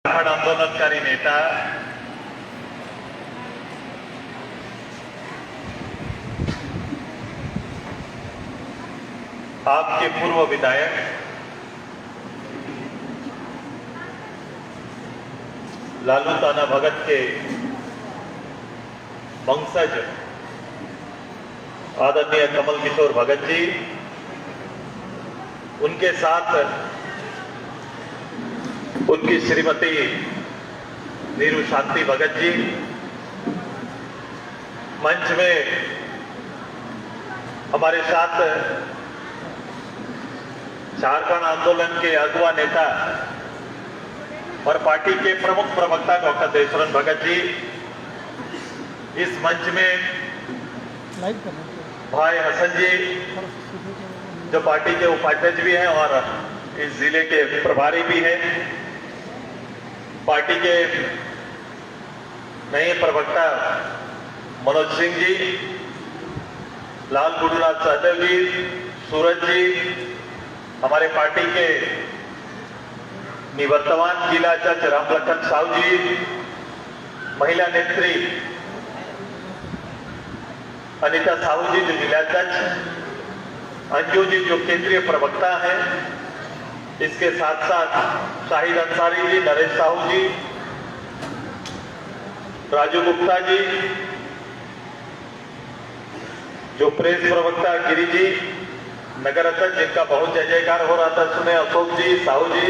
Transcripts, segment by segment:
आंदोलनकारी नेता आपके पूर्व विधायक लालू ताना भगत के वंशज आदरणीय कमल किशोर भगत जी, उनके साथ उनकी श्रीमती नीरू शांति भगत जी मंच में हमारे साथ झारखंड आंदोलन के अगुवा नेता और पार्टी के प्रमुख प्रवक्ता डॉक्टर देशरन भगत जी, इस मंच में भाई हसन जी जो पार्टी के उपाध्यक्ष भी हैं और इस जिले के प्रभारी भी हैं, पार्टी के नए प्रवक्ता मनोज सिंह जी, लाल गुरुनाथ सहदेव जी, सूरज जी, हमारे पार्टी के निवर्तमान जिला अध्यक्ष रामलखन साहू जी, महिला नेत्री अनीता साहू जी जो जिलाध्यक्ष, अंजू जी जो केंद्रीय प्रवक्ता हैं, इसके साथ साथ शाहिद अंसारी जी, नरेश साहू जी, राजू गुप्ता जी जो प्रेस प्रवक्ता, गिरी जी, नगर अध्यक्ष जिनका बहुत जय जयकार हो रहा था सुने, अशोक जी, साहू जी,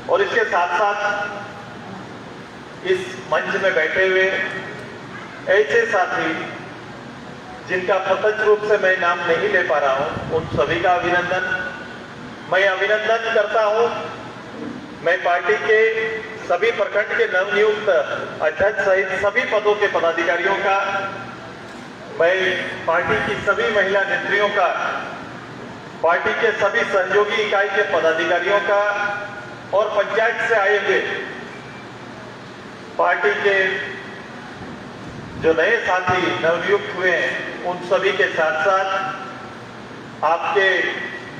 और इसके साथ साथ इस मंच में बैठे हुए ऐसे साथी जिनका प्रत्यक्ष रूप से मैं नाम नहीं ले पा रहा हूं, उन सभी का अभिनंदन मैं अभिनंदन करता हूं। मैं पार्टी के सभी प्रखंड के नवनियुक्त अध्यक्ष सहित सभी पदों के पदाधिकारियों का, मैं पार्टी की सभी महिला नेत्रियों का, पार्टी के सभी सहयोगी इकाई के पदाधिकारियों का और पंचायत से आए हुए पार्टी के जो नए साथी नवनियुक्त हुए हैं उन सभी के साथ साथ आपके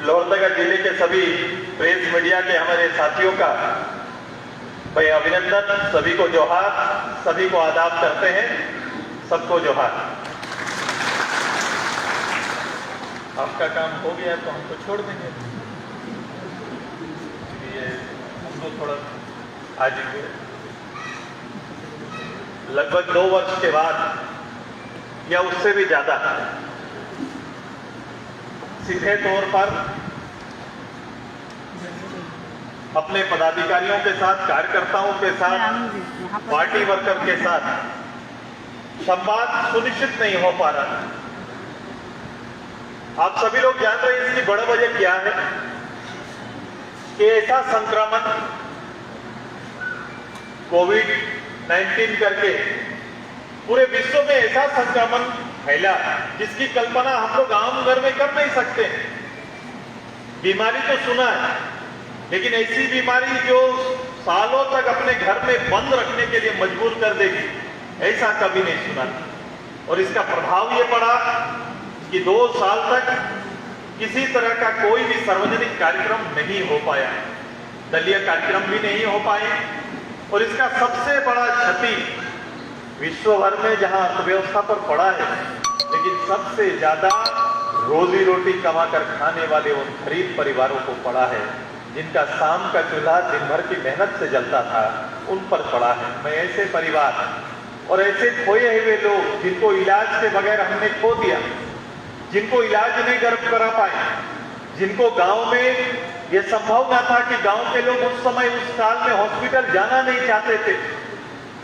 लोहरदगा जिले के सभी प्रेस मीडिया के हमारे साथियों का मैं अभिनंदन, सभी को जोहार, सभी को आदाब करते हैं, सबको जोहार। आपका काम हो गया तो हमको छोड़ देंगे, ये हमको थोड़ा आज लगभग 2 वर्ष के बाद या उससे भी ज्यादा सीधे तौर पर अपने पदाधिकारियों के साथ, कार्यकर्ताओं के साथ, पार्टी वर्कर के साथ संवाद सुनिश्चित नहीं हो पा रहा। आप सभी लोग जान रहे हैं इसकी बड़ी वजह क्या है कि ऐसा संक्रमण कोविड-19 करके पूरे विश्व में ऐसा संक्रमण फैला जिसकी कल्पना हम लोग आम घर में कर नहीं सकते। बीमारी तो सुना है, लेकिन ऐसी बीमारी जो सालों तक अपने घर में बंद रखने के लिए मजबूर कर देगी, ऐसा कभी नहीं सुना। और इसका प्रभाव ये पड़ा कि 2 साल तक किसी तरह का कोई भी सार्वजनिक कार्यक्रम नहीं हो पाया, दलीय कार्यक्रम भी नहीं हो पाए, और इसका सबसे बड़ा क्षति विश्व भर में जहां अर्थव्यवस्था पर पड़ा है, लेकिन सबसे ज्यादा रोजी रोटी कमाकर खाने वाले उन गरीब परिवारों को पड़ा है, जिनका शाम का चूल्हा दिन भर की मेहनत से जलता था, उन पर पड़ा है। मैं ऐसे परिवार और ऐसे खोए हुए लोग जिनको इलाज के बगैर हमने खो दिया, जिनको इलाज नहीं करा पाए, जिनको गांव में यह संभव न था कि गांव के लोग उस समय उस साल में हॉस्पिटल जाना नहीं चाहते थे,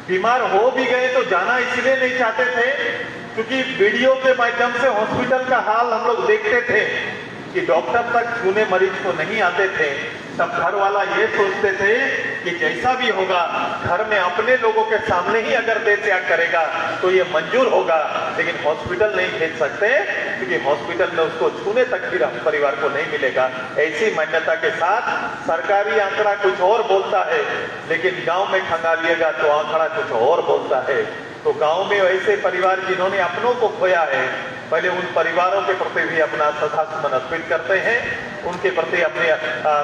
बीमार हो भी गए तो जाना इसलिए नहीं चाहते थे क्योंकि वीडियो के माध्यम से हॉस्पिटल का हाल हम लोग देखते थे कि डॉक्टर तक छूने मरीज को नहीं आते थे। तब घर वाला ये सोचते थे कि जैसा भी होगा घर में अपने लोगों के सामने ही अगर देह त्याग करेगा तो ये मंजूर होगा, लेकिन हॉस्पिटल नहीं भेज सकते क्योंकि हॉस्पिटल में उसको छूने तक भी परिवार को नहीं मिलेगा। ऐसी मान्यता के साथ सरकारी आंकड़ा कुछ और बोलता है, लेकिन गांव में खंगालिएगा तो आंकड़ा कुछ और बोलता है। तो गांव में ऐसे परिवार जिन्होंने अपनों को खोया है, पहले उन परिवारों के प्रति भी अपना श्रद्धासुमन अर्पित करते हैं। उनके प्रति अपने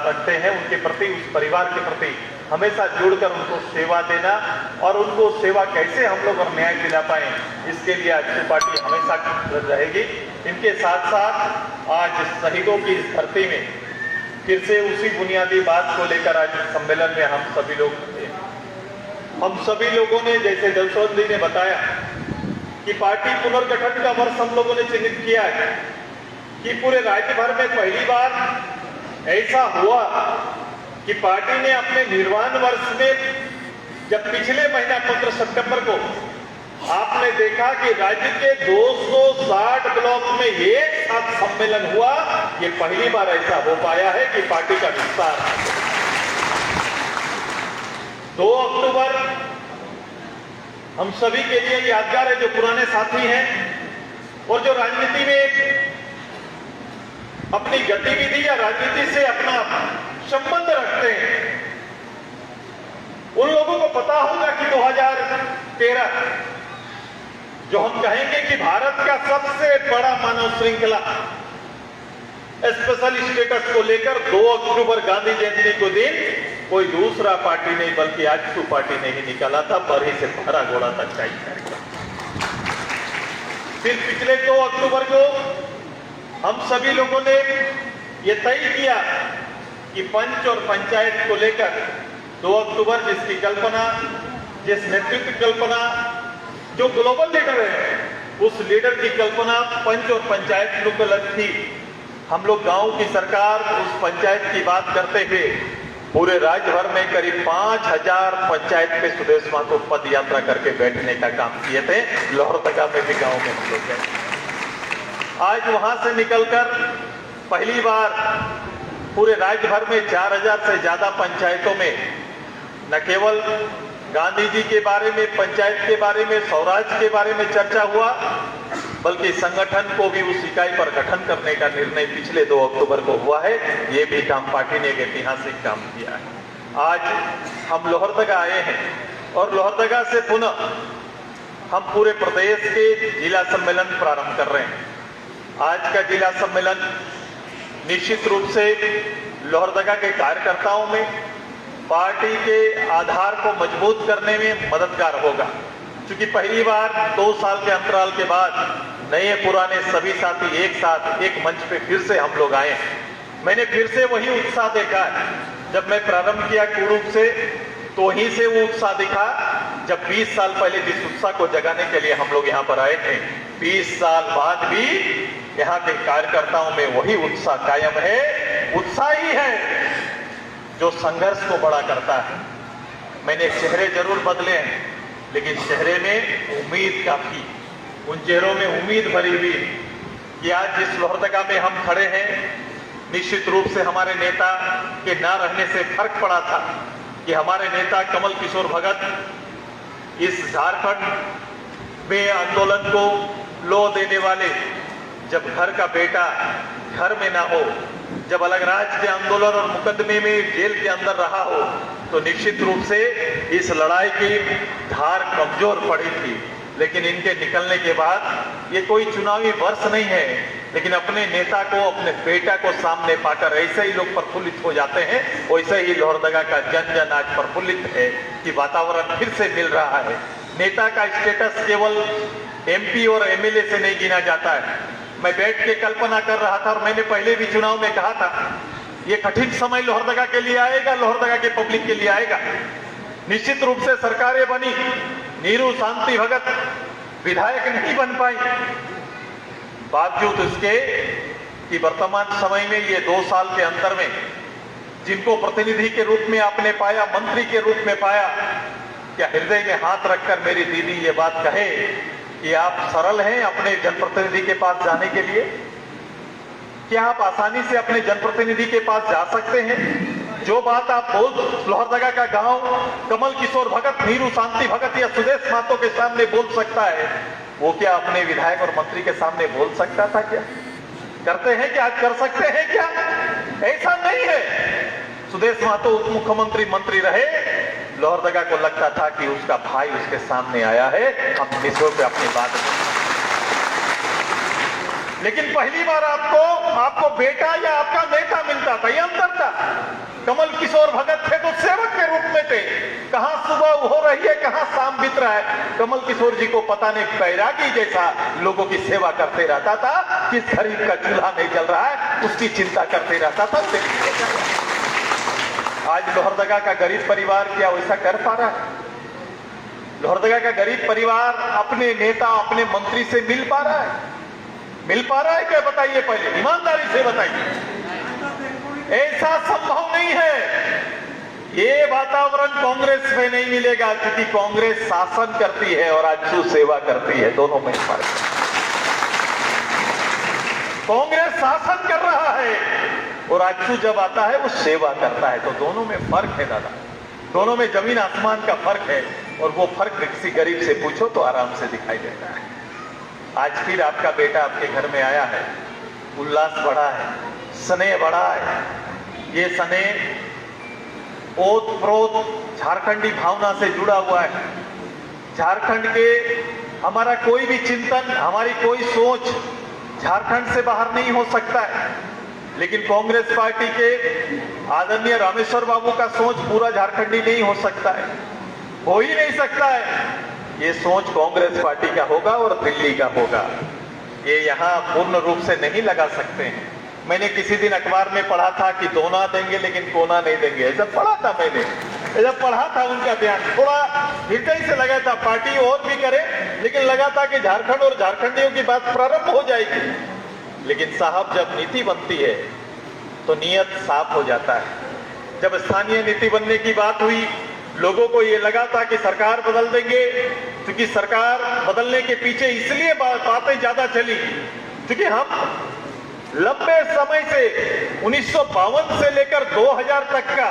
रखते हैं, उनके प्रति, उस परिवार के प्रति हमेशा जुड़कर उनको सेवा देना और उनको सेवा कैसे हम लोग और न्याय दिला पाए, इसके लिए आजसू पार्टी हमेशा रहेगी। इनके साथ साथ आज शहीदों की इस धरती में फिर से उसी बुनियादी बात को लेकर आज सम्मेलन में हम सभी लोगों ने, जैसे जसवंत जी ने बताया कि पार्टी पुनर्गठन का वर्ष हम लोगों ने चिन्हित किया है कि पूरे राज्य भर में पहली बार ऐसा हुआ कि पार्टी ने अपने निर्माण वर्ष में, जब पिछले महीना 15 सितंबर को आपने देखा कि राज्य के 260 ब्लॉक में एक साथ सम्मेलन हुआ, ये पहली बार ऐसा हो पाया है कि पार्टी का विस्तार। 2 अक्टूबर हम सभी के लिए यादगार है, जो पुराने साथी हैं और जो राजनीति में अपनी गतिविधि या राजनीति से अपना संबंध रखते हैं, उन लोगों को पता होगा कि 2013 जो हम कहेंगे कि भारत का सबसे बड़ा मानव श्रृंखला स्पेशल स्टेटस को लेकर 2 अक्टूबर गांधी जयंती को दिन कोई दूसरा पार्टी नहीं बल्कि आजसू पार्टी ने ही निकाला था, बरही से भरा घोड़ा तक का कार्यक्रम। फिर पिछले 2 अक्टूबर को हम सभी लोगों ने ये तय किया कि पंच और पंचायत को लेकर 2 अक्टूबर जिसकी कल्पना, जिस नेतृत्व की कल्पना, जो ग्लोबल लीडर है उस लीडर की कल्पना पंच और पंचायत लोग अलग थी। हम लोग गांव की सरकार, उस पंचायत की बात करते हुए पूरे राज्य भर में करीब 5000 पंचायत पे सुदेश महतो पद यात्रा करके बैठने का काम किए थे। लोहरदगा में भी गांव में हम लोग गए। आज वहां से निकलकर पहली बार पूरे राज्य भर में 4000 से ज्यादा पंचायतों में न केवल गांधी जी के बारे में, पंचायत के बारे में, स्वराज के बारे में चर्चा हुआ, बल्कि संगठन को भी उस इकाई पर गठन करने का निर्णय पिछले 2 अक्टूबर को हुआ है। ये भी काम पार्टी ने एक ऐतिहासिक काम किया है। आज हम लोहरदगा आए हैं और लोहरदगा से पुनः हम पूरे प्रदेश के जिला सम्मेलन प्रारंभ कर रहे हैं। आज का जिला सम्मेलन निश्चित रूप से लोहरदगा के कार्यकर्ताओं में पार्टी के आधार को मजबूत करने में मददगार होगा, क्योंकि पहली बार 2 साल के अंतराल के बाद नए पुराने सभी साथी एक साथ एक मंच पे फिर से हम लोग आए। मैंने फिर से वही उत्साह देखा। जब मैं प्रारंभ किया कुड़ूक से, तो वहीं से वो उत्साह दिखा जब 20 साल पहले जिस उत्साह को जगाने के लिए हम लोग यहाँ पर आए थे। 20 साल बाद भी यहाँ के कार्यकर्ताओं में वही उत्साह कायम है। उत्साह ही है जो संघर्ष को बड़ा करता है। मैंने चेहरे जरूर बदले हैं, लेकिन चेहरे में उम्मीद काफी, उन चेहरों में उम्मीद भरी हुई कि आज जिस लोहरदगा में हम खड़े हैं, निश्चित रूप से हमारे नेता के ना रहने से फर्क पड़ा था कि हमारे नेता कमल किशोर भगत इस झारखंड में आंदोलन को लो देने वाले, जब घर का बेटा घर में ना हो, जब अलग राज्य आंदोलन और मुकदमे में जेल के अंदर रहा हो, तो निश्चित रूप से इस लड़ाई की धार कमजोर पड़ी थी। लेकिन इनके निकलने के बाद ये कोई चुनावी वर्ष नहीं है, लेकिन अपने नेता को, अपने बेटा को सामने पाकर ऐसे ही लोग प्रफुल्लित हो जाते हैं। वैसे ही लोहरदगा का जन जन आज प्रफुल्लित है कि वातावरण फिर से मिल रहा है। नेता का स्टेटस केवल MP और MLA से नहीं गिना जाता है। मैं बैठ के कल्पना कर रहा था और मैंने पहले भी चुनाव में कहा था, ये कठिन समय लोहरदगा के लिए आएगा, लोहरदगा के पब्लिक के लिए आएगा। निश्चित रूप से सरकारें बनी, नीरू शांति भगत विधायक नहीं बन पाई, बावजूद इसके कि वर्तमान समय में ये 2 साल के अंदर में जिनको प्रतिनिधि के रूप में आपने पाया, मंत्री के रूप में पाया, क्या हृदय में हाथ रखकर मेरी दीदी ये बात कहे कि आप सरल हैं अपने जनप्रतिनिधि के पास जाने के लिए? क्या आप आसानी से अपने जनप्रतिनिधि के पास जा सकते हैं? जो बात आप बोल लोहरदगा का गांव कमल किशोर भगत, नीरू शांति भगत या सुदेश महतो के सामने बोल सकता है, वो क्या अपने विधायक और मंत्री के सामने बोल सकता था? क्या करते हैं? क्या आज कर सकते हैं? क्या ऐसा नहीं है। सुदेश महतो उप मुख्यमंत्री मंत्री रहे, लोहरदगा को लगता था कि उसका भाई उसके सामने आया है, हम निश्चित पे अपनी बात। लेकिन पहली बार आपको बेटा या आपका नेता मिलता था, ये अंतर था। कमल किशोर भगत थे तो सेवक के रूप में थे, कहां सुबह हो रही है कहां शाम बीत रहा है। कमल किशोर जी को पता नहीं, बैरागी जैसा लोगों की सेवा करते रहता था, किस गरीब का चूल्हा नहीं जल रहा है उसकी चिंता करते रहता था। आज लोहरदगा का गरीब परिवार क्या वैसा कर पा रहा है? लोहरदगा का गरीब परिवार अपने नेता अपने मंत्री से मिल पा रहा है? मिल पा रहा है क्या? बताइए, पहले ईमानदारी से बताइए। ऐसा संभव नहीं है। ये वातावरण कांग्रेस में नहीं मिलेगा, क्योंकि कांग्रेस शासन करती है और आजसू सेवा करती है, दोनों में फर्क है। कांग्रेस शासन कर रहा है और आजसू जब आता है वो सेवा करता है, तो दोनों में फर्क है दादा, दोनों में जमीन आसमान का फर्क है। और वो फर्क किसी गरीब से पूछो तो आराम से दिखाई देता है। आज फिर आपका बेटा आपके घर में आया है, उल्लास बढ़ा है, स्नेह बढ़ा है। ये स्नेह ओत प्रोत झारखंडी भावना से जुड़ा हुआ है। झारखंड के हमारा कोई भी चिंतन, हमारी कोई सोच झारखंड से बाहर नहीं हो सकता है, लेकिन कांग्रेस पार्टी के आदरणीय रामेश्वर बाबू का सोच पूरा झारखंडी नहीं हो सकता है, हो ही नहीं सकता है। ये सोच कांग्रेस पार्टी का होगा और दिल्ली का होगा। ये यहाँ पूर्ण रूप से नहीं लगा सकते हैं। मैंने किसी दिन अखबार में पढ़ा था कि दोना देंगे लेकिन कोना नहीं देंगे, ऐसा पढ़ा था मैंने, जब पढ़ा था उनका बयान थोड़ा हृदय से लगा था। पार्टी और भी करे, लेकिन लगा था कि झारखंड और झारखंडियों की बात प्रारंभ हो जाएगी। लेकिन साहब, जब नीति बनती है तो नियत साफ हो जाता है। जब स्थानीय नीति बनने की बात हुई, लोगों को ये लगा था कि सरकार बदल देंगे, क्योंकि सरकार बदलने के पीछे इसलिए बातें ज्यादा चली क्योंकि हम लंबे समय से 1952 से लेकर 2000 तक का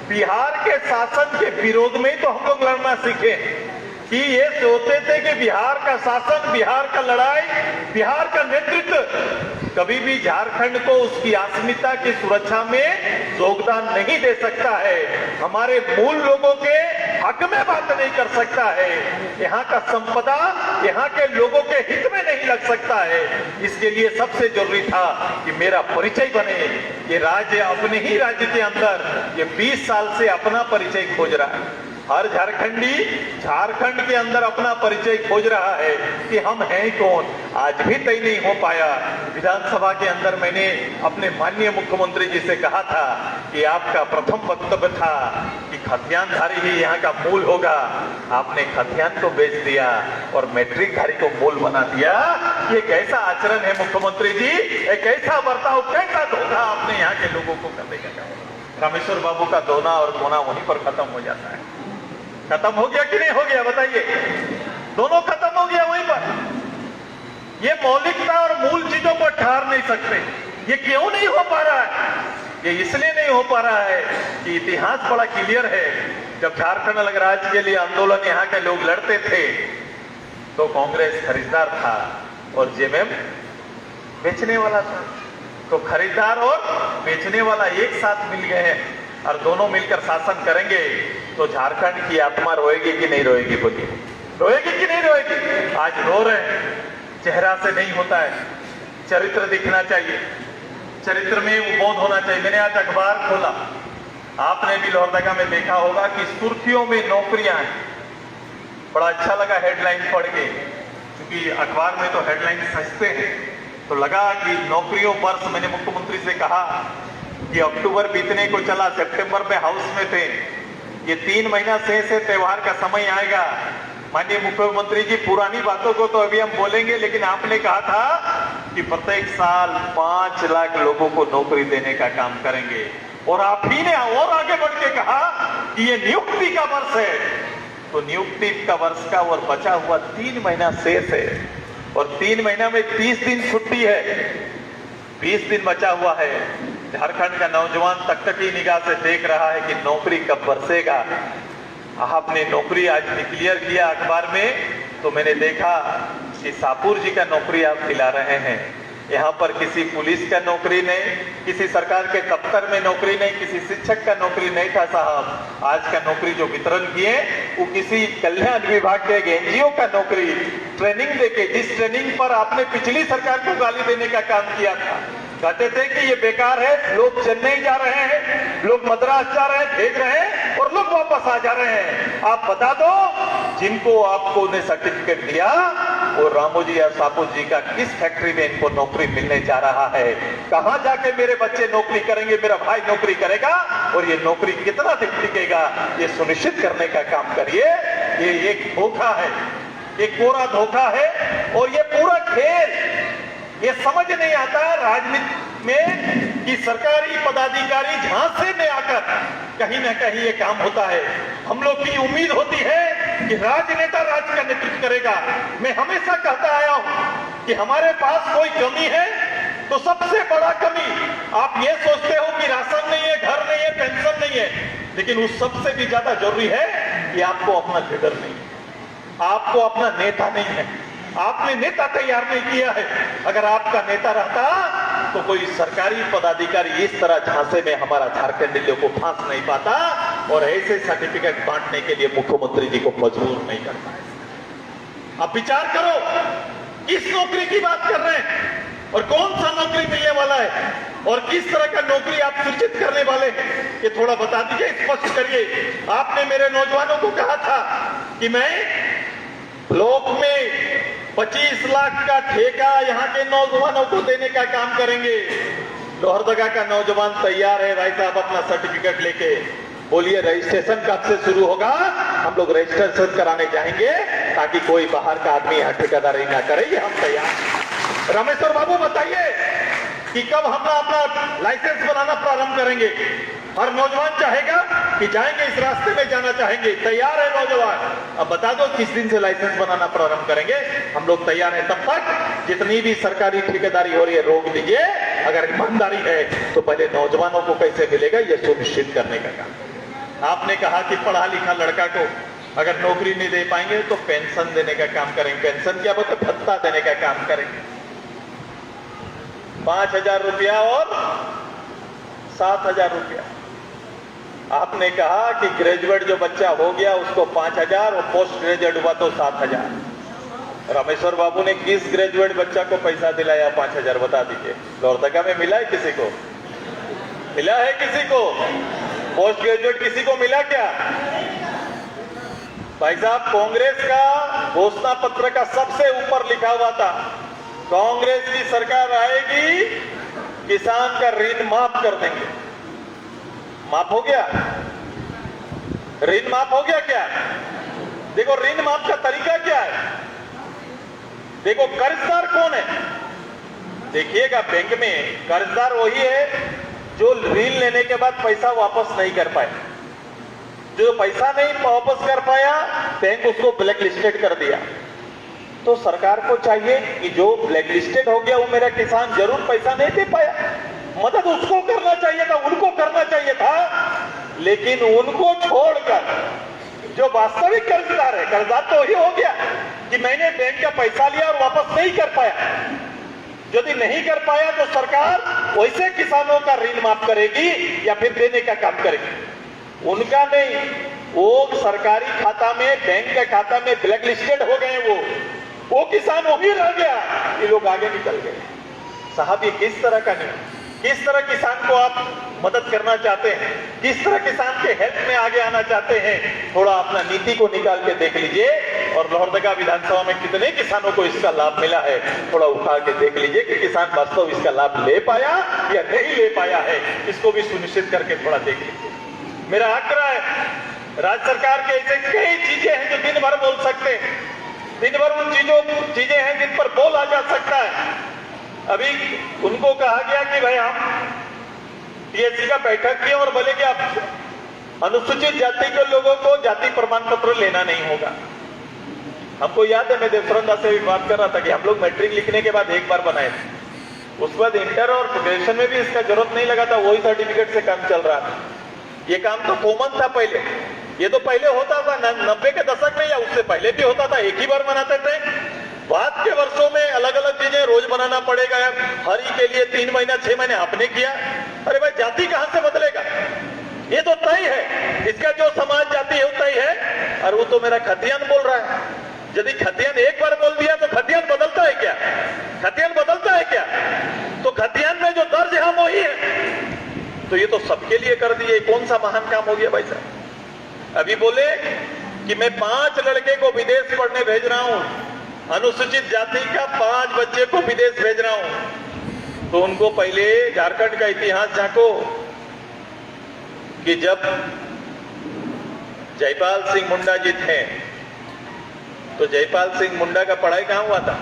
बिहार के शासन के विरोध में ही तो हम लोग लड़ना सीखे कि ये सोचते थे कि बिहार का शासन, बिहार का लड़ाई, बिहार का नेतृत्व कभी भी झारखंड को उसकी अस्मिता की सुरक्षा में योगदान नहीं दे सकता है, हमारे मूल लोगों के हक में बात नहीं कर सकता है, यहाँ का संपदा यहाँ के लोगों के हित में नहीं लग सकता है। इसके लिए सबसे जरूरी था कि मेरा परिचय बने। ये राज्य अपने ही राज्य के अंदर ये 20 साल से अपना परिचय खोज रहा है। हर झारखंडी झारखंड के अंदर अपना परिचय खोज रहा है कि हम हैं कौन। आज भी तय नहीं हो पाया। विधानसभा के अंदर मैंने अपने माननीय मुख्यमंत्री जी से कहा था कि आपका प्रथम वक्तव्य था कि खतियानधारी ही यहाँ का मूल होगा। आपने खतियान को बेच दिया और मैट्रिकधारी को मूल बना दिया। ये कैसा आचरण है मुख्यमंत्री जी? एक कैसा बर्ताव, कैसा धोखा आपने यहाँ के लोगों को करने का। रामेश्वर बाबू का दोना और कोना वहीं पर खत्म हो जाता है। खत्म हो गया कि नहीं हो गया बताइए? दोनों खत्म हो गया वहीं पर। ये मौलिकता और मूल चीजों को ठहर नहीं सकते। ये क्यों नहीं हो पा रहा है? ये इसलिए नहीं हो पा रहा है कि इतिहास बड़ा क्लियर है। जब झारखंड अलग राज्य के लिए आंदोलन यहाँ के लोग लड़ते थे तो कांग्रेस खरीदार था और जेएमएम बेचने वाला था। तो खरीदार और बेचने वाला एक साथ मिल गए हैं और दोनों मिलकर शासन करेंगे तो झारखंड की आत्मा रोएगी कि नहीं रोएगी? बोलिए, रोएगी कि नहीं रोएगी? आज रो रहे हैं, चेहरा से नहीं होता है, चरित्र दिखना चाहिए, चरित्र में वो बोध होना चाहिए। मैंने आज अखबार खोला, आपने भी लोहरदगा में देखा होगा कि सुर्खियों में नौकरियां हैं। बड़ा अच्छा लगा हेडलाइन पढ़ के, क्योंकि अखबार में तो हेडलाइन सस्ते हैं। तो लगा कि नौकरियों वर्ष, मैंने मुख्यमंत्री से कहा कि अक्टूबर बीतने को चला, सितंबर में हाउस में थे, ये 3 महीना से त्योहार का समय आएगा। माननीय मुख्यमंत्री जी, पुरानी बातों को तो अभी हम बोलेंगे, लेकिन आपने कहा था कि प्रत्येक साल 5 लाख लोगों को नौकरी देने का काम करेंगे। और आप ही ने और आगे बढ़ के कहा कि ये नियुक्ति का वर्ष है। तो नियुक्ति का वर्ष का और बचा हुआ 3 महीना शेष है और 3 महीना में 30 दिन छुट्टी है, 20 दिन बचा हुआ है। झारखंड का नौजवान तकतकी निगाह से देख रहा है कि नौकरी कब बरसेगा। आपने नौकरी आज डिक्लेयर किया अखबार में, तो मैंने देखा कि सापुर जी का नौकरी आप दिला रहे हैं। यहाँ पर किसी पुलिस का नौकरी नहीं, किसी सरकार के दफ्तर में नौकरी नहीं, किसी शिक्षक का नौकरी नहीं था साहब। आज का नौकरी जो वितरण किए वो किसी कल्याण विभाग के एनजीओ का नौकरी ट्रेनिंग देके, जिस ट्रेनिंग पर आपने पिछली सरकार को गाली देने का काम किया था। कहते थे कि ये बेकार है, लोग चेन्नई जा रहे हैं, लोग मद्रास जा रहे हैं, भेज रहे हैं और लोग वापस आ जा रहे हैं। आप बता दो जिनको आपको ने सर्टिफिकेट दिया वो रामोजी और सापू जी का किस फैक्ट्री में इनको नौकरी मिलने जा रहा है, कहां जाके मेरे बच्चे नौकरी करेंगे, मेरा भाई नौकरी करेगा और ये नौकरी कितना दिन टिकेगा, ये सुनिश्चित करने का काम करिए। ये एक धोखा है, एक कोरा धोखा है और ये पूरा खेल ये समझ नहीं आता राजनीति में कि सरकारी पदाधिकारी झांसे में आकर कहीं ना कहीं ये काम होता है। हम लोग की उम्मीद होती है कि राजनेता राज्य का नेतृत्व करेगा। मैं हमेशा कहता आया हूं कि हमारे पास कोई कमी है तो सबसे बड़ा कमी आप ये सोचते हो कि राशन नहीं है, घर नहीं है, पेंशन नहीं है, लेकिन उस सबसे भी ज्यादा जरूरी है कि आपको अपना लीडर नहीं है, आपको अपना नेता नहीं है, आपने नेता तैयार नहीं किया है। अगर आपका नेता रहता तो कोई सरकारी पदाधिकारी इस तरह झांसे में हमारा झारखंड को फांस नहीं पाता और ऐसे सर्टिफिकेट बांटने के लिए मुख्यमंत्री जी को मजबूर नहीं करता है। आप विचार करो किस नौकरी की बात कर रहे हैं और कौन सा नौकरी मिलने वाला है और किस तरह का नौकरी आप सृजित करने वाले हैं, ये थोड़ा बता दीजिए, स्पष्ट करिए। आपने मेरे नौजवानों को कहा था कि मैं ब्लॉक में 25 लाख का ठेका यहाँ के नौजवानों को देने का काम करेंगे। लोहरदगा का नौजवान तैयार है भाई साहब अपना सर्टिफिकेट लेके। बोलिए रजिस्ट्रेशन कब से शुरू होगा? हम लोग रजिस्ट्रेशन कराने जाएंगे ताकि कोई बाहर का आदमी यहाँ ठेकेदारी ना करे, ये हम तैयार। रमेश्वर बाबू बताइए कि कब हम अपना लाइसेंस बनाना प्रारंभ करेंगे? हर नौजवान चाहेगा कि जाएंगे, इस रास्ते में जाना चाहेंगे, तैयार है नौजवान। अब बता दो किस दिन से लाइसेंस बनाना प्रारंभ करेंगे? हम लोग तैयार हैं। तब तक जितनी भी सरकारी ठेकेदारी हो रही है रोक दीजिए। अगर ईमानदारी है तो पहले नौजवानों को कैसे मिलेगा ये सुनिश्चित करने का काम। आपने कहा कि पढ़ा लिखा लड़का को अगर नौकरी नहीं दे पाएंगे तो पेंशन देने का काम करेंगे। पेंशन क्या बोलते, भत्ता देने का काम करेंगे। 5,000 रुपया और 7,000 रुपया। आपने कहा कि ग्रेजुएट जो बच्चा हो गया उसको 5,000 और पोस्ट ग्रेजुएट हुआ तो 7,000। रमेश्वर बाबू ने किस ग्रेजुएट बच्चा को पैसा दिलाया 5,000 बता दीजिए? लोहरदगा में मिला है किसी को? मिला है किसी को? पोस्ट ग्रेजुएट किसी को मिला क्या? भाई साहब कांग्रेस का घोषणा पत्र का सबसे ऊपर लिखा हुआ था कांग्रेस की सरकार आएगी किसान का ऋण माफ कर देंगे। माफ हो गया? ऋण माफ हो गया क्या? देखो ऋण माफ का तरीका क्या है, देखो कर्जदार कौन है? देखिएगा बैंक में कर्जदार वही है जो ऋण लेने के बाद पैसा वापस नहीं कर पाए। जो पैसा नहीं वापस कर पाया बैंक उसको ब्लैक लिस्टेड कर दिया। तो सरकार को चाहिए कि जो ब्लैक लिस्टेड हो गया वो मेरा किसान जरूर पैसा नहीं दे पाया, मदद उसको करना चाहिए था, उनको करना चाहिए था। लेकिन उनको छोड़कर जो वास्तविक कर्जदार है, कर्जदार तो वही हो गया कि मैंने बैंक का पैसा लिया और वापस नहीं कर पाया। यदि नहीं कर पाया तो सरकार वैसे किसानों का ऋण माफ करेगी या फिर देने का काम करेगी। उनका नहीं, वो सरकारी खाता में, बैंक के खाता में ब्लैक लिस्टेड हो गए। वो किसान वही रह गया, ये लोग आगे निकल गए। साहब ये किस तरह का नहीं, किस तरह किसान को आप मदद करना चाहते हैं, किस तरह किसान के हेल्प में आगे आना चाहते हैं? थोड़ा अपना नीति को निकाल के देख लीजिए और लोहरदगा विधानसभा में कितने किसानों को इसका लाभ मिला है थोड़ा उठा के देख लीजिए कि किसान वास्तव इसका लाभ ले पाया या नहीं ले पाया है, इसको भी सुनिश्चित करके थोड़ा देख लीजिए। मेरा आग्रह है, राज्य सरकार के ऐसे कई चीजें हैं जो दिन भर बोल सकते हैं, दिन भर उन चीजें हैं जिन पर बोला जा सकता है। अभी उनको कहा गया कि भाई हम टीएससी का बैठक किए और बोले कि आप अनुसूचित जाति के लोगों को जाति प्रमाण पत्र लेना नहीं होगा। हमको याद है, मैं देवसरन दास से भी बात कर रहा था कि हम लोग मैट्रिक लिखने के बाद एक बार बनाए थे, उसके बाद इंटर और ग्रेजुएशन में भी इसका जरूरत नहीं लगा था, वही सर्टिफिकेट से काम चल रहा था। ये काम तो कॉमन था पहले, ये तो पहले होता था 90 के दशक में या उससे पहले भी होता था, एक ही बार बनाते थे। बाद के वर्षों में अलग अलग चीजें रोज बनाना पड़ेगा। हरि के लिए 3 महीना 6 महीने आपने किया। अरे भाई, जाति कहां से बदलेगा? ये तो तय है, इसका जो समाज जाति है वो तय है। और वो तो मेरा खतियान बोल रहा है। यदि खतियान एक बार बोल दिया तो खतियान बदलता है क्या? खतियान बदलता है क्या? तो खतियान में जो दर्ज है वही है। तो ये तो सबके लिए कर दिए, कौन सा महान काम हो गया भाई साहब? अभी बोले कि मैं 5 लड़के को विदेश पढ़ने भेज रहा हूं, अनुसूचित जाति का 5 बच्चे को विदेश भेज रहा हूं। तो उनको पहले झारखंड का इतिहास झांको कि जब जयपाल सिंह मुंडा जी थे तो जयपाल सिंह मुंडा का पढ़ाई कहां हुआ था?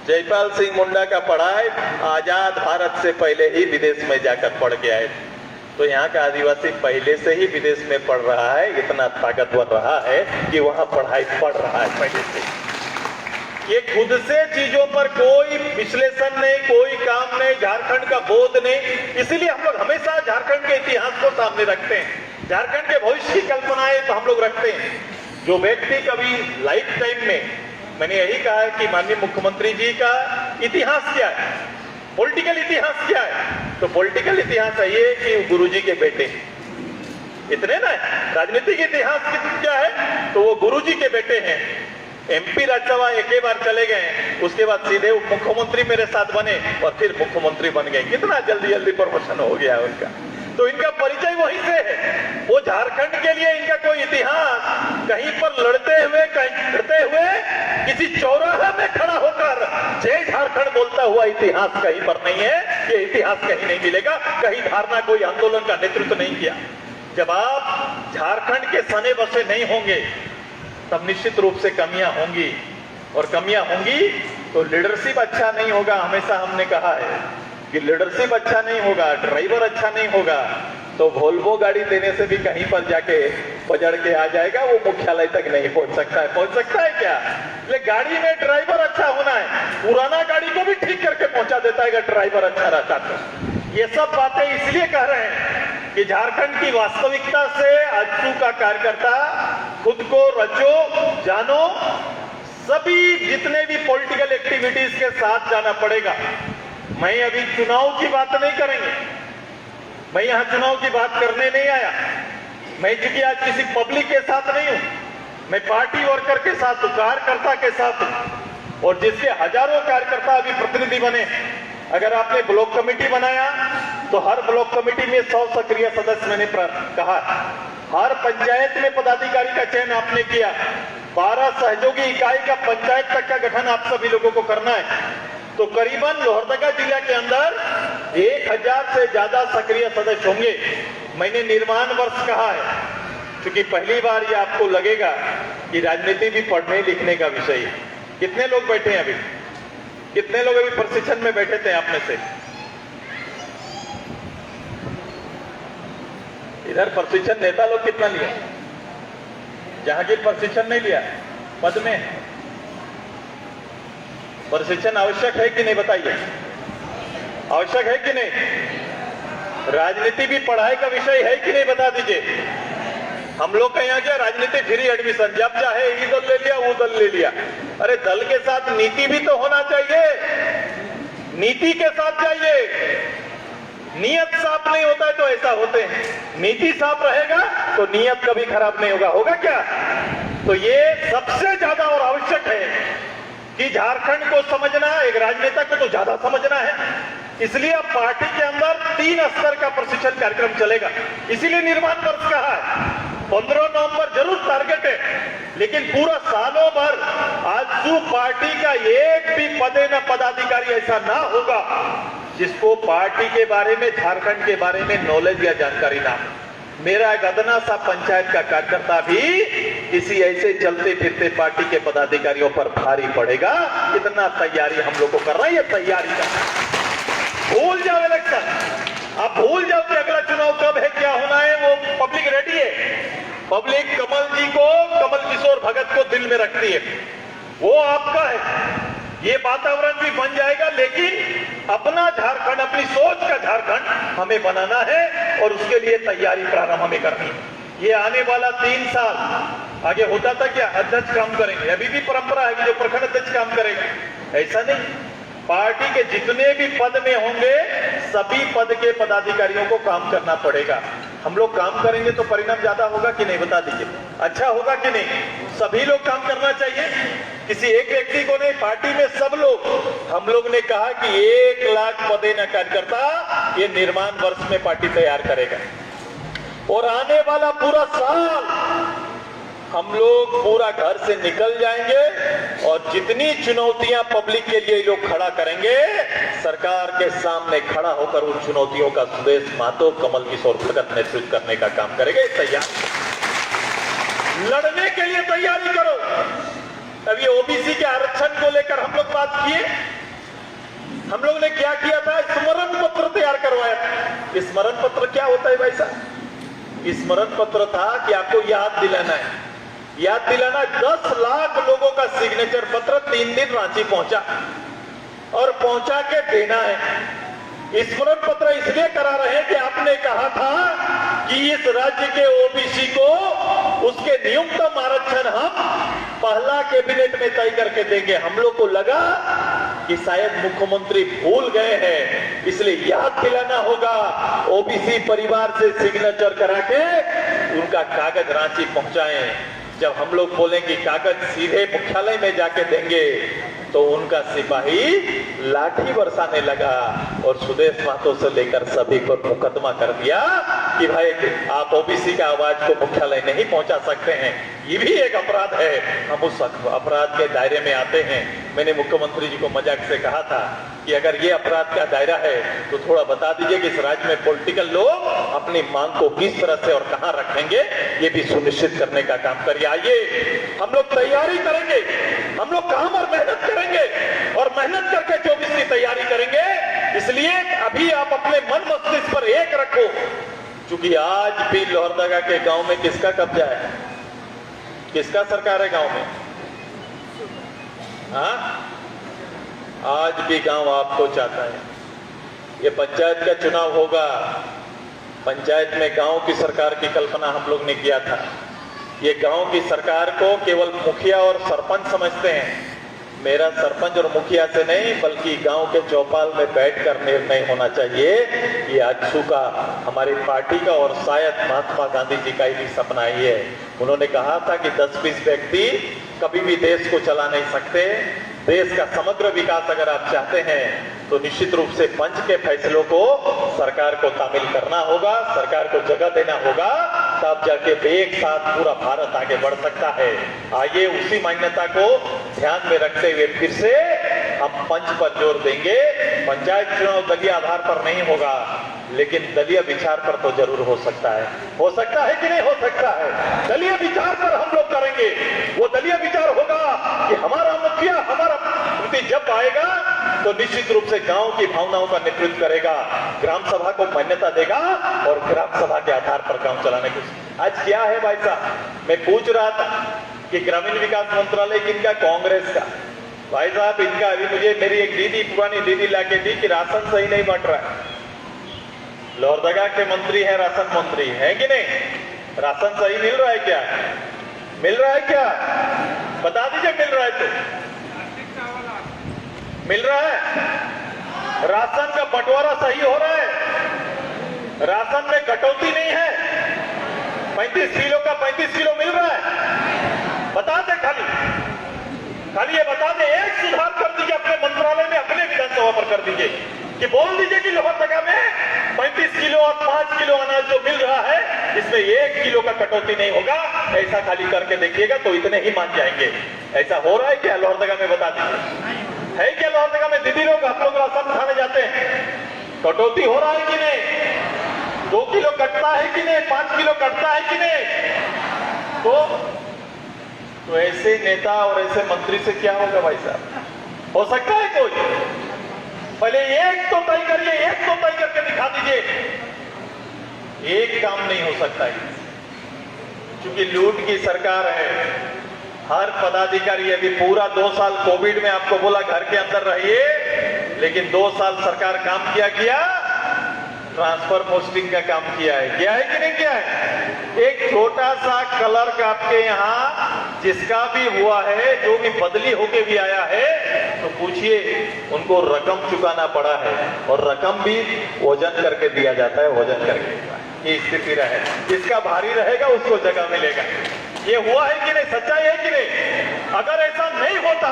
जयपाल सिंह मुंडा का पढ़ाई आजाद भारत से पहले ही विदेश में जाकर पढ़ के आए थे। तो यहाँ का आदिवासी पहले से ही विदेश में पढ़ रहा है, इतना ताकतवर रहा है कि वहां पढ़ाई पढ़ रहा है पहले से। ये खुद से चीजों पर कोई विश्लेषण नहीं, कोई काम नहीं, झारखंड का बोध नहीं। इसीलिए हम लोग हमेशा झारखंड के इतिहास को सामने रखते हैं, झारखंड के भविष्य की कल्पनाएं तो हम लोग रखते हैं। जो व्यक्ति कभी लाइफ टाइम में, मैंने यही कहा है कि माननीय मुख्यमंत्री जी का इतिहास क्या है, पॉलिटिकल इतिहास क्या है? तो पॉलिटिकल इतिहास है ये कि गुरुजी के बेटे, इतने ना। राजनीतिक इतिहास क्या है? तो वो गुरुजी के बेटे हैं। एमपी राज्यसभा एक ही बार चले गए, उसके बाद सीधे उप मुख्यमंत्री मेरे साथ बने और फिर मुख्यमंत्री बन गए। कितना जल्दी जल्दी प्रमोशन हो गया उनका। तो इनका परिचय वहीं से है। वो झारखंड के लिए इनका कोई इतिहास कहीं पर लड़ते हुए, कहीं लड़ते हुए, किसी चौराहे में खड़ा होकर जय झारखंड बोलता हुआ इतिहास कहीं पर नहीं है। ये इतिहास कहीं नहीं मिलेगा। कहीं धारणा कोई आंदोलन का नेतृत्व नहीं किया। जब आप झारखंड के सने बसे नहीं होंगे तब निश्चित रूप से कमियां होंगी, और कमियां होंगी तो लीडरशिप अच्छा नहीं होगा। हमेशा हमने कहा है कि लीडरशिप अच्छा नहीं होगा, ड्राइवर अच्छा नहीं होगा तो वोल्वो गाड़ी देने से भी कहीं पर जाके पजड़ के आ जाएगा, वो मुख्यालय तक नहीं पहुंच सकता है। पहुंच सकता है क्या? लेकिन गाड़ी में ड्राइवर अच्छा होना है। पुराना गाड़ी को भी ठीक करके पहुंचा देता है अगर ड्राइवर अच्छा रहता तो। ये सब बातें इसलिए कह रहे हैं कि झारखंड की वास्तविकता से आजू का कार्यकर्ता खुद को रचो जानो, सभी जितने भी पॉलिटिकल एक्टिविटीज के साथ जाना पड़ेगा। मैं अभी चुनाव की बात नहीं करेंगे, मैं यहां चुनाव की बात करने नहीं आया। मैं चूंकि आज किसी पब्लिक के साथ नहीं हूं, मैं पार्टी वर्कर के साथ हूं, कार्यकर्ता के साथ हूं। और जिसके हजारों कार्यकर्ता अभी प्रतिनिधि बने। अगर आपने ब्लॉक कमेटी बनाया तो हर ब्लॉक कमेटी में 100 सक्रिय सदस्य मैंने कहा। हर पंचायत में पदाधिकारी का चयन आपने किया। 12 सहयोगी इकाई का पंचायत तक का गठन आप सभी लोगों को करना है। तो करीबन लोहरदगा जिला के अंदर 1000 से ज्यादा सक्रिय सदस्य होंगे। मैंने निर्माण वर्ष कहा है क्योंकि पहली बार ये आपको लगेगा कि राजनीति भी पढ़ने लिखने का विषय है। कितने लोग बैठे हैं अभी? कितने लोग अभी प्रशिक्षण में बैठे थे आप में से? इधर प्रशिक्षण नेता लोग कितना लिया? जहांगीर प्रशिक्षण नहीं लिया, पद में। प्रशिक्षण आवश्यक है कि नहीं बताइए? आवश्यक है कि नहीं? राजनीति भी पढ़ाई का विषय है कि नहीं बता दीजिए? हम लोग का यहाँ क्या राजनीति फ्री एडमिशन, जब चाहे ये दल ले लिया वो दल ले लिया। अरे दल के साथ नीति भी तो होना चाहिए, नीति के साथ जाइए। नियत साफ नहीं होता है तो ऐसा होते हैं, नीति साफ रहेगा तो नियत कभी खराब नहीं होगा। होगा क्या? तो ये सबसे ज्यादा और आवश्यक है कि झारखंड को समझना, एक राजनेता को तो ज्यादा समझना है। इसलिए अब पार्टी के अंदर 3 स्तर का प्रशिक्षण कार्यक्रम चलेगा। इसीलिए निर्माण वर्ष कहा है। 15 नवंबर जरूर टारगेट है, लेकिन पूरा सालों भर आजू पार्टी का एक भी पदे न पदाधिकारी ऐसा ना होगा जिसको पार्टी के बारे में, झारखंड के बारे में नॉलेज या जानकारी ना हो। मेरा एक अदना सा पंचायत का कार्यकर्ता भी किसी ऐसे चलते फिरते पार्टी के पदाधिकारियों पर भारी पड़ेगा। इतना तैयारी हम लोग को करना है। ये तैयारी करना, भूल जाओ इलेक्शन, आप भूल जाओ कि अगला चुनाव कब है, क्या होना है। वो पब्लिक रेडी है। पब्लिक कमल जी को, कमल किशोर भगत को दिल में रखती है। वो आपका है। ये वातावरण भी बन जाएगा, लेकिन अपना झारखंड, अपनी सोच का झारखंड हमें बनाना है और उसके लिए तैयारी प्रारंभ हमें करनी है। ये आने वाला 3 साल आगे होता था क्या, अध्यक्ष काम करेंगे, अभी भी परंपरा है कि जो प्रखंड अध्यक्ष काम करेंगे, ऐसा नहीं। पार्टी के जितने भी पद में होंगे सभी पद के पदाधिकारियों को काम करना पड़ेगा। हम लोग काम करेंगे तो परिणाम ज्यादा होगा कि नहीं, बता दीजिए, अच्छा होगा कि नहीं? सभी लोग काम करना चाहिए, किसी एक व्यक्ति को नहीं, पार्टी में सब लोग। हम लोग ने कहा कि 1 लाख पदेन कार्यकर्ता ये निर्माण वर्ष में पार्टी तैयार करेगा और आने वाला पूरा साल हम लोग पूरा घर से निकल जाएंगे और जितनी चुनौतियां पब्लिक के लिए लोग खड़ा करेंगे, सरकार के सामने खड़ा होकर उन चुनौतियों का सुदेश महतो, कमल किशोर भगत नेतृत्व करने का काम करेंगे। तैयार, लड़ने के लिए तैयारी करो। अभी ओबीसी के आरक्षण को लेकर हम लोग बात किए, हम लोग ने क्या किया था, स्मरण पत्र तैयार करवाया था। स्मरण पत्र क्या होता है भाई साहब? स्मरण पत्र था कि आपको याद दिलाना है, याद दिलाना 10 लाख लोगों का सिग्नेचर पत्र 3 दिन रांची पहुंचा और पहुंचा के देना है। स्मरण पत्र इसलिए करा रहे हैं कि आपने कहा था कि इस राज्य के ओबीसी को उसके न्यूनतम आरक्षण हम पहला कैबिनेट में तय करके देंगे। हम लोग को लगा कि शायद मुख्यमंत्री भूल गए हैं, इसलिए याद दिलाना होगा। ओबीसी परिवार से सिग्नेचर करा के उनका कागज रांची पहुंचाएं। जब हम लोग बोलें कि कागज सीधे मुख्यालय में जाके देंगे तो उनका सिपाही लाठी बरसाने लगा और सुदेश महतो से लेकर सभी को मुकदमा कर दिया कि भाई आप ओबीसी का आवाज को मुख्यालय नहीं पहुंचा सकते हैं, ये भी एक अपराध है। हम उस अपराध के दायरे में आते हैं। मैंने मुख्यमंत्री जी को मजाक से कहा था कि अगर ये अपराध का दायरा है तो थोड़ा बता दीजिए कि इस राज्य में पॉलिटिकल लोग अपनी मांग को किस तरह से और कहां रखेंगे, ये भी सुनिश्चित करने का काम करिए। आइए हम लोग तैयारी करेंगे, हम लोग काम और मेहनत करेंगे और मेहनत करके 24 की तैयारी करेंगे। इसलिए अभी आप अपने मन मस्तिष्क पर एक रखो, क्योंकि आज भी लोहरदगा के गांव में किसका कब्जा है, किसका सरकार है गांव में? हाँ, आज भी गांव आपको चाहता है। ये पंचायत का चुनाव होगा, पंचायत में गांव की सरकार की कल्पना हम लोग ने किया था। ये गांव की सरकार को केवल मुखिया और सरपंच समझते हैं। मेरा सरपंच और मुखिया से नहीं बल्कि गांव के चौपाल में बैठकर निर्णय होना चाहिए। ये आजसू का हमारी पार्टी का और शायद महात्मा गांधी जी का ही सपना ही है। उन्होंने कहा था कि 10-20 व्यक्ति कभी भी देश को चला नहीं सकते। देश का समग्र विकास अगर आप चाहते हैं तो निश्चित रूप से पंच के फैसलों को सरकार को तामील करना होगा, सरकार को जगह देना होगा, तब जाके एक साथ पूरा भारत आगे बढ़ सकता है। आइए उसी मान्यता को ध्यान में रखते हुए फिर से हम पंच पर जोर देंगे। पंचायत चुनाव दलीय आधार पर नहीं होगा, लेकिन दलीय विचार पर तो जरूर हो सकता है। हो सकता है कि नहीं हो सकता है? दलीय विचार पर हम लोग करेंगे। वो दलीय विचार होगा कि हमारा मुखिया, हमारा प्रतिनिधि जब आएगा तो निश्चित रूप से गांव की भावनाओं का नेतृत्व करेगा, ग्राम सभा को मान्यता देगा और ग्राम सभा के आधार पर काम चलाने की। आज क्या है भाई साहब, मैं पूछ रहा था कि ग्रामीण विकास मंत्रालय किनका? कांग्रेस का। भाई साहब इनका अभी मुझे मेरी एक दीदी, पुरानी दीदी लाके दी कि राशन सही नहीं बंट रहा है। लोहरदगा के मंत्री है, राशन मंत्री है कि नहीं? राशन सही मिल रहा है क्या? मिल रहा है क्या? बता दीजिए मिल रहा है तो। मिल रहा है? राशन का बंटवारा सही हो रहा है? राशन में कटौती नहीं है? 35 किलो का 35 किलो मिल रहा है? बता दे, खाली ये बता दे। एक सुधार कर दीजिए अपने मंत्रालय में, अपने विधानसभा पर कर दीजिए कि बोल दीजिए कि लोहरदगा में 35 किलो और 5 किलो अनाज जो मिल रहा है इसमें 1 किलो का कटौती नहीं होगा। ऐसा खाली करके देखिएगा तो इतने ही मान जाएंगे। ऐसा हो रहा है क्या लोहरदगा में? बता दीजिए, है क्या लोहरदगा में? दीदी लोग आप लोग राशन खाने जाते हैं, कटौती हो रहा है कि नहीं? 2 किलो कटता है कि नहीं? 5 किलो कटता है कि नहीं? तो ऐसे नेता और ऐसे मंत्री से क्या होगा भाई साहब? हो सकता है कोई? पहले एक तो तय करिए, एक तो तय करके दिखा दीजिए। एक काम नहीं हो सकता है क्योंकि लूट की सरकार है। हर पदाधिकारी, अभी पूरा 2 साल कोविड में आपको बोला घर के अंदर रहिए, लेकिन 2 साल सरकार काम किया ट्रांसफर पोस्टिंग का काम किया है कि नहीं किया है? एक छोटा सा क्लर्क आपके यहाँ जिसका भी हुआ है, जो भी बदली होके भी आया है, तो पूछिए उनको रकम चुकाना पड़ा है, और रकम भी वजन करके दिया जाता है, वजन करके। ये स्थिति रहे, जिसका भारी रहेगा उसको जगह मिलेगा। ये हुआ है कि नहीं? सच्चाई है कि नहीं? अगर ऐसा नहीं होता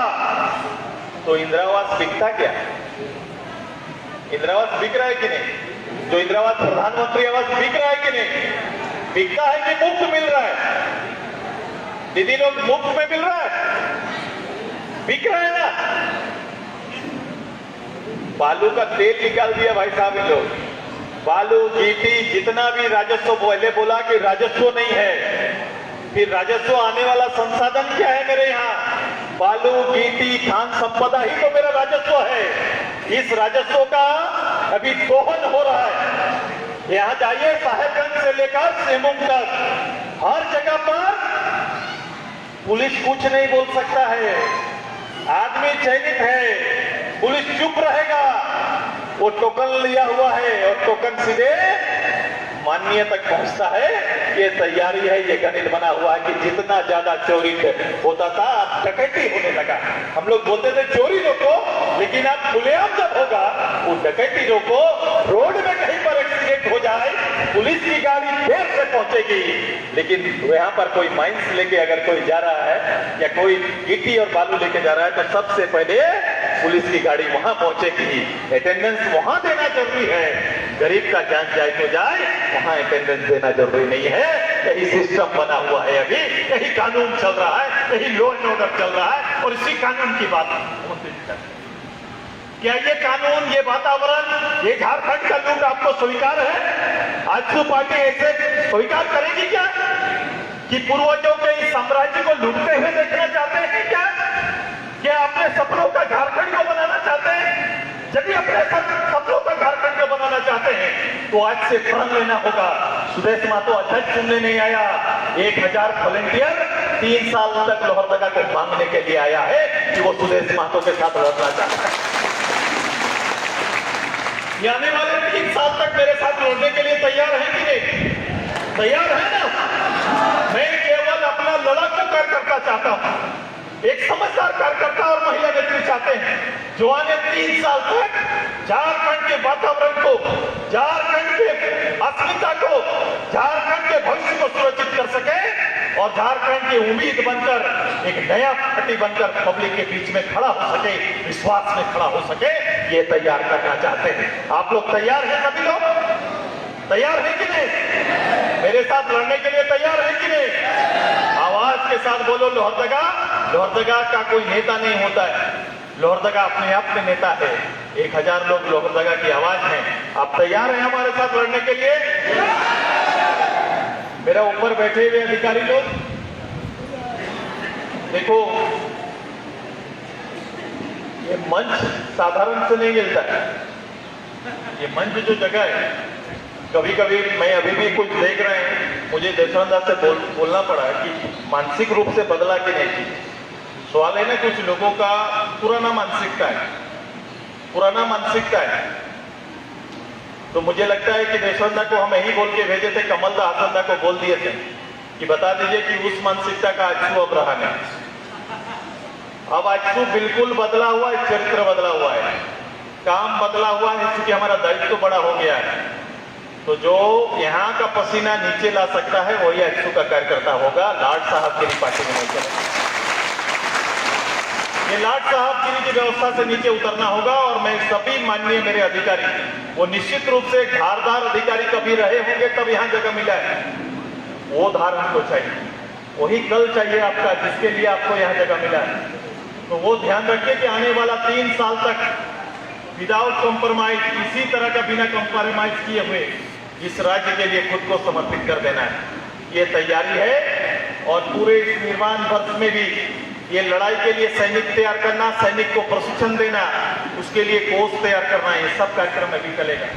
तो इंदिरावास बिकता क्या? इंदिरावास बिक रहा है कि नहीं? जो इंदिरावास प्रधानमंत्री आवास बिक रहा है कि नहीं? बिकता है कि मुफ्त मिल रहा है? दीदी लोग मुफ्त में मिल रहा है? बिक रहा है ना? बालू का तेल निकाल दिया भाई साहब इन लोग। बालू, गिट्टी, जितना भी राजस्व, पहले बोला कि राजस्व नहीं है, फिर राजस्व आने वाला संसाधन क्या है मेरे यहाँ? बालू, गिट्टी, खान संपदा ही तो मेरा राजस्व है। इस राजस्व का अभी दोहन हो रहा है। यहाँ जाइए, साहेबगंज से लेकर सेमुंग तक हर जगह पर पुलिस कुछ नहीं बोल सकता है, आदमी चयनित है, पुलिस चुप रहेगा। वो टोकन लिया हुआ है और टोकन सीधे माननीय तक पहुंचता है। ये तैयारी है, ये गणित बना हुआ है कि जितना ज्यादा चोरी होता था, अब डकैती होने लगा। हम लोग बोलते थे चोरी रोको, लेकिन अब खुलेआम जब होगा वो डकैती रोको। रोड में कहीं पर एक्सीडेंट हो जाए, पुलिस की गाड़ी देर से पहुंचेगी, लेकिन यहाँ पर कोई माइंस लेके अगर कोई जा रहा है या कोई गिट्टी और बालू लेके जा रहा है, तो सबसे पहले पुलिस की गाड़ी वहां पहुंचेगी। अटेंडेंस वहां देना जरूरी है। गरीब का जान जाए तो जाए, वहां अटेंडेंस देना जरूरी नहीं है। यही सिस्टम बना हुआ है, अभी यही कानून चल रहा है, यही लॉ एंड ऑर्डर चल रहा है, और इसी कानून की बात क्या ये कानून, ये वातावरण, ये झारखंड का लूट आपको स्वीकार है? आजसू पार्टी ऐसे स्वीकार करेगी क्या कि पूर्वजों के इस साम्राज्य को लूटते हुए देखना चाहते हैं क्या अपने सपनों का झारखंड को बनाना चाहते हैं? यदि अपने सपनों का झारखंड को बनाना चाहते हैं तो आज से प्रण लेना होगा। सुदेश महतो अध्यक्ष चुनने नहीं आया, 1000 वॉलंटियर 3 साल तक लोहरदगा को मांगने के लिए आया है कि वो सुदेश महतो के साथ लड़ना चाहता है। ये आने वाले 3 साल तक मेरे साथ लड़ने के लिए तैयार है कि नहीं? तैयार है ना? मैं केवल अपना लड़ाकू कार्यकर्ता चाहता हूं, एक समझदार कार्यकर्ता और महिला नेत्री चाहते हैं, जो आने 3 साल तक झारखंड के वातावरण को, झारखंड के अस्मिता को, झारखंड के भविष्य को सुरक्षित कर सके और झारखंड की उम्मीद बनकर, एक नया पार्टी बनकर पब्लिक के बीच में खड़ा हो सके, विश्वास में खड़ा हो सके, ये तैयार करना चाहते हैं। आप लोग तैयार हैं? सभी लोग तैयार हैं कि नहीं? मेरे साथ लड़ने के लिए तैयार हैं कि नहीं? आवाज के साथ बोलो लोहरदगा। लोहरदगा का कोई नेता नहीं होता है, लोहरदगा अपने आप में नेता है। 1000 लोग लोहरदगा की आवाज हैं। आप तैयार हैं हमारे साथ लड़ने के लिए? मेरा ऊपर बैठे हुए अधिकारी लोग देखो, ये मंच साधारण से नहीं मिलता है। ये मंच जो जगह है, कभी कभी मैं अभी भी कुछ देख रहे हैं, मुझे देशवंदा से बोलना पड़ा कि मानसिक रूप से बदला कि नहीं। सवाल है ना, कुछ लोगों का पुराना मानसिकता है, पुराना मानसिकता है। तो मुझे लगता है कि देशवंदा को हम यही बोल के भेजे थे, कमल दा हसनदा को बोल दिए थे कि बता दीजिए कि उस मानसिकता का आजसू अब रहा नहीं। अब आजसू बिल्कुल बदला हुआ है, चरित्र बदला हुआ है, काम बदला हुआ है, क्योंकि हमारा दायित्व तो बड़ा हो गया है। तो जो यहाँ का पसीना नीचे ला सकता है वही आजसू का कार्यकर्ता होगा। लाड साहबगिरी पार्टी में नहीं चलेगा। ये लाड साहबगिरी की व्यवस्था से नीचे उतरना होगा। और मैं सभी माननीय मेरे अधिकारी, वो निश्चित रूप से धारदार अधिकारी कभी रहे होंगे तब यहाँ जगह मिला है, वो धार हमको चाहिए, वही कल चाहिए आपका, जिसके लिए आपको यहाँ जगह मिला है। तो वो ध्यान रखिए कि आने वाला 3 साल तक विदाउट कॉम्प्रोमाइज, इसी तरह का बिना कॉम्प्रोमाइज किए हुए इस राज्य के लिए खुद को समर्पित कर देना है, ये तैयारी है। और पूरे इस निर्माण वर्ष में भी ये लड़ाई के लिए सैनिक तैयार करना, सैनिक को प्रशिक्षण देना, उसके लिए कोर्स तैयार करना, ये सब कार्यक्रम अभी चलेगा।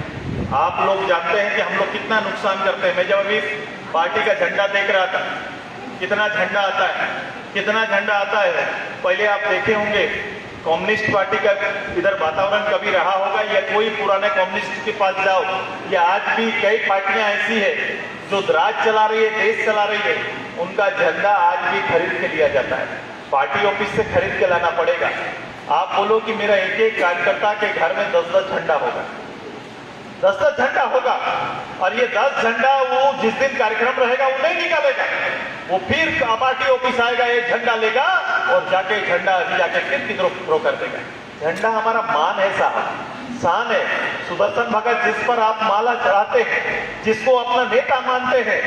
आप लोग जानते हैं कि हम लोग कितना नुकसान करते हैं। मैं जब अभी पार्टी का झंडा देख रहा था, कितना झंडा आता है, कितना झंडा आता है। पहले आप देखे होंगे कम्युनिस्ट पार्टी का इधर वातावरण कभी रहा होगा, या कोई पुराने कम्युनिस्ट के पास जाओ, या आज भी कई पार्टियां ऐसी है जो राज चला रही है, देश चला रही है, उनका झंडा आज भी खरीद के लिया जाता है, पार्टी ऑफिस से खरीद के लाना पड़ेगा। आप बोलो कि मेरा एक एक कार्यकर्ता के घर में 10-10 झंडा होगा, 10-10 झंडा होगा, और ये 10 झंडा वो जिस दिन कार्यक्रम रहेगा वो नहीं निकालेगा, वो फिर पार्टी ऑफिस आएगा, एक झंडा लेगा और जाके झंडा जाके फिर किधरों थ्रो कर देगा। झंडा हमारा मान है साहब, शान है। सुदर्शन भगत जिस पर आप माला चढ़ाते हैं, जिसको अपना नेता मानते हैं,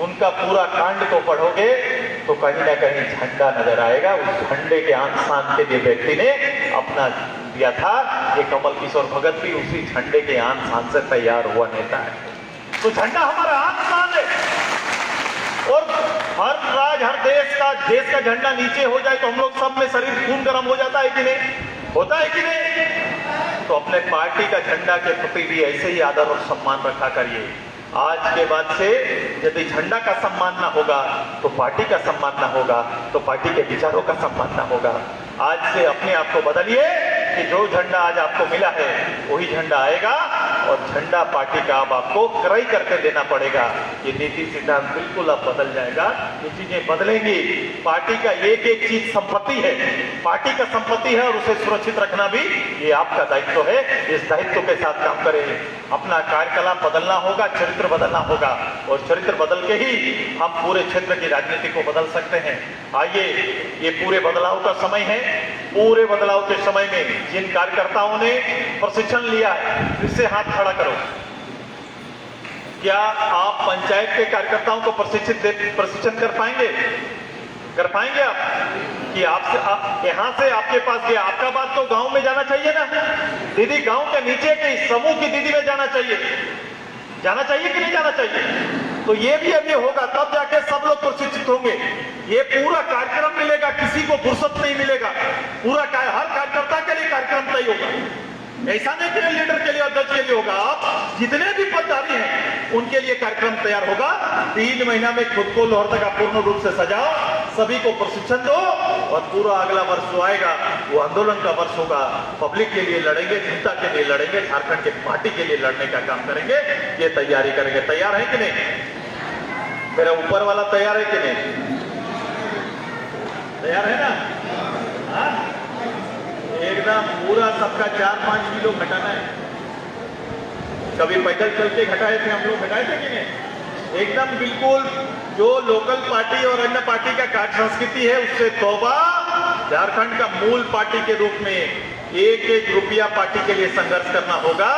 उनका पूरा कांड को पढ़ोगे तो कहीं ना कहीं झंडा नजर आएगा। उस झंडे के आन शान के लिए व्यक्ति ने अपना दिया था। ये कमल किशोर भगत भी उसी झंडे के आन शान से तैयार हुआ नेता है। तो झंडा हमारा आन शान है, और हर राज्य हर देश का झंडा नीचे हो जाए तो हम लोग सब में शरीर खून गर्म हो जाता है कि नहीं, होता है कि नहीं? तो अपने पार्टी का झंडा के प्रति भी ऐसे ही आदर और सम्मान रखा करिए। आज के बाद से यदि झंडा का सम्मान ना होगा तो पार्टी का सम्मान ना होगा, तो पार्टी के विचारों का सम्मान ना होगा। आज से अपने आप को बदलिए कि जो झंडा आज आपको मिला है वही झंडा आएगा, और झंडा पार्टी का अब आपको क्रय करके देना पड़ेगा। ये नीति सिद्धांत बिल्कुल अब बदल जाएगा, ये चीजें बदलेंगी। पार्टी का एक एक चीज संपत्ति है, पार्टी का संपत्ति है, और उसे सुरक्षित रखना भी ये आपका दायित्व है। इस दायित्व के साथ काम करें। अपना कार्यकलाप बदलना होगा, चरित्र बदलना होगा, और चरित्र बदल के ही हम पूरे क्षेत्र की राजनीति को बदल सकते हैं। आइए, ये पूरे बदलाव का समय है। पूरे बदलाव के समय में जिन कार्यकर्ताओं ने प्रशिक्षण लिया है, इससे हाथ खड़ा करो। क्या आप पंचायत के कार्यकर्ताओं को प्रशिक्षण कर पाएंगे? कर पाएंगे आप? कि आपसे यहां से आपके पास गया, आपका बात तो गांव में जाना चाहिए ना दीदी, गांव के नीचे के समूह की दीदी में जाना चाहिए कि नहीं जाना चाहिए? तो ये भी अब ये होगा, तब जाके सब लोग प्रशिक्षित होंगे। ये पूरा कार्यक्रम मिलेगा, किसी को फुर्सत नहीं मिलेगा। पूरा हर कार्यकर्ता के लिए कार्यक्रम तय होगा। ऐसा नहीं कि लीडर के लिए, अध्यक्ष के लिए होगा। आप जितने भी पदधारी हैं उनके लिए कार्यक्रम तैयार होगा। 3 महीना में खुद को लोहरदगा पूर्ण रूप से सजाओ, सभी को प्रशिक्षण दो, और पूरा अगला वर्ष जो आएगा वो आंदोलन का वर्ष होगा। पब्लिक के लिए लड़ेंगे, जनता के लिए लड़ेंगे, झारखंड के पार्टी के लिए लड़ने का काम करेंगे। ये तैयारी करेंगे। तैयार है कि नहीं? मेरा ऊपर वाला तैयार है कि नहीं? तैयार है ना? हाँ, एकदम पूरा सबका 4-5 किलो घटाना है। कभी पैदल चल के घटाए थे हम लोग, घटाए थे कि नहीं? एकदम बिल्कुल जो लोकल पार्टी और अन्य पार्टी का कार्य संस्कृति है उससे तौबा। झारखंड का मूल पार्टी के रूप में एक एक रुपया पार्टी के लिए संघर्ष करना होगा।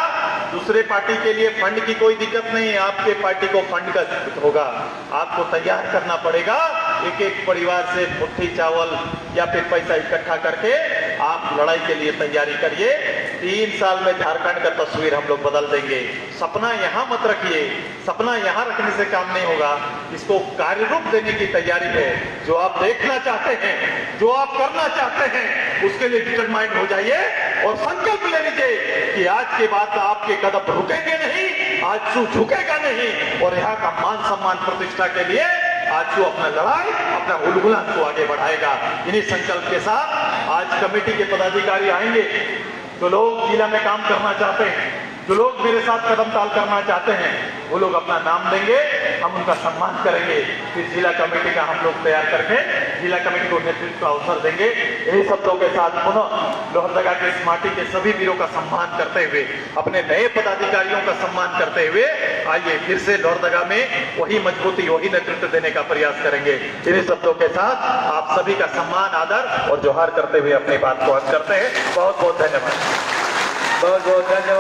दूसरे पार्टी के लिए फंड की कोई दिक्कत नहीं है, आपके पार्टी को फंड का दिक्कत होगा। आपको तैयार करना पड़ेगा। एक एक परिवार से मुट्ठी चावल या फिर पैसा इकट्ठा करके आप लड़ाई के लिए तैयारी करिए। 3 साल में झारखंड का तस्वीर हम लोग बदल देंगे। सपना यहां मत रखिए, सपना यहां रखने से काम नहीं होगा। इसको कार्य रूप देने की तैयारी है। जो आप देखना चाहते हैं, जो आप करना चाहते हैं, उसके लिए डिटरमाइंड हो जाइए और संकल्प ले लीजिए कि आज के बाद आपके कदम रुकेंगे नहीं, आज झुकेगा नहीं, और यहाँ का मान सम्मान प्रतिष्ठा के लिए आज जो अपना लड़ाई, अपना उलगुलान को आगे बढ़ाएगा। इन्हीं संकल्प के साथ आज कमेटी के पदाधिकारी आएंगे। जो लोग जिला में काम करना चाहते हैं, जो लोग मेरे साथ कदम ताल करना चाहते हैं, वो लोग अपना नाम देंगे, हम उनका सम्मान करेंगे। फिर जिला कमेटी का हम लोग तैयार करके जिला कमेटी को नेतृत्व का अवसर देंगे। यही शब्दों के साथ पुनः लोहरदगा के इस माटी के सभी वीरों का सम्मान करते हुए, अपने नए पदाधिकारियों का सम्मान करते हुए, आइए फिर से लोहरदगा में वही मजबूती, वही नेतृत्व देने का प्रयास करेंगे। इन्हीं शब्दों के साथ आप सभी का सम्मान, आदर और जोहार करते हुए अपनी बात को अंत करते हैं। बहुत बहुत धन्यवाद। बहुत बहुत धन्यवाद।